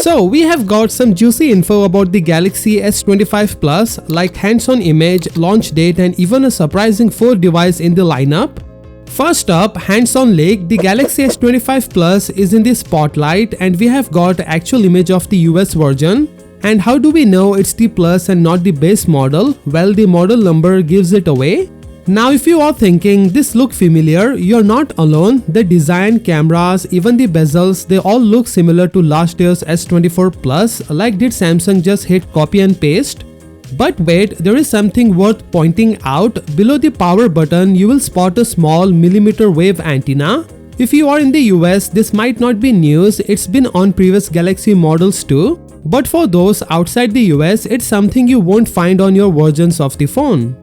So we have got some juicy info about the Galaxy S25 Plus, like hands-on image, launch date, and even a surprising fourth device in the lineup. First up, hands-on leak, the Galaxy S25 Plus is in the spotlight and we have got actual image of the US version. And how do we know it's the Plus and not the base model? Well, the model number gives it away. Now if you are thinking this look familiar, you're not alone. The design, cameras, even the bezels, they all look similar to last year's S24 Plus, like did Samsung just hit copy and paste? But wait, there is something worth pointing out. Below the power button, you will spot a small millimeter wave antenna. If you are in the US, this might not be news, it's been on previous Galaxy models too. But for those outside the US, it's something you won't find on your versions of the phone.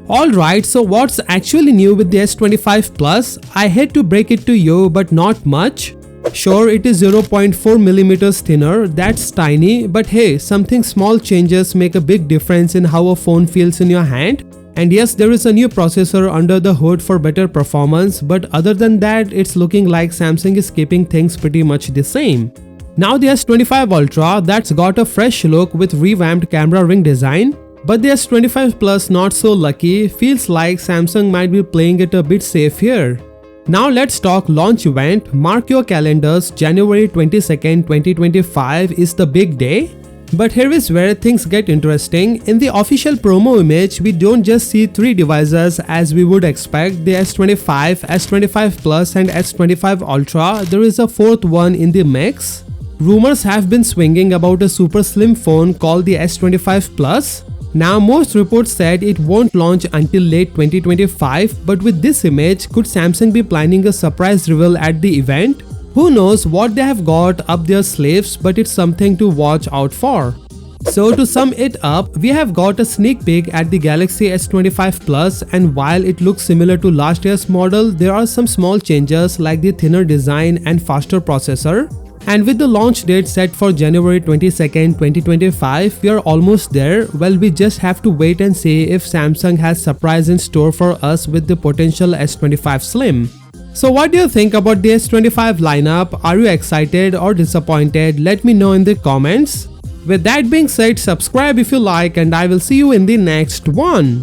Alright, so what's actually new with the S25 Plus? I hate to break it to you, but not much. Sure, it is 0.4mm thinner, that's tiny, but hey, something small changes make a big difference in how a phone feels in your hand. And yes, there is a new processor under the hood for better performance, but other than that, it's looking like Samsung is keeping things pretty much the same. Now the S25 Ultra, that's got a fresh look with revamped camera ring design. But the S25 Plus not so lucky, feels like Samsung might be playing it a bit safe here. Now let's talk launch event. Mark your calendars, January 22nd, 2025 is the big day. But here is where things get interesting. In the official promo image, we don't just see 3 devices as we would expect, the S25, S25 Plus and S25 Ultra, there is a fourth one in the mix. Rumors have been swinging about a super slim phone called the S25 Plus. Now most reports said it won't launch until late 2025, but with this image, could Samsung be planning a surprise reveal at the event? Who knows what they have got up their sleeves, but it's something to watch out for. So to sum it up, we have got a sneak peek at the Galaxy S25 Plus, and while it looks similar to last year's model, there are some small changes like the thinner design and faster processor. And with the launch date set for January 22nd, 2025, we are almost there. Well, we just have to wait and see if Samsung has surprise in store for us with the potential S25 Slim. So what do you think about the S25 lineup? Are you excited or disappointed? Let me know in the comments. With that being said, subscribe if you like, and I will see you in the next one.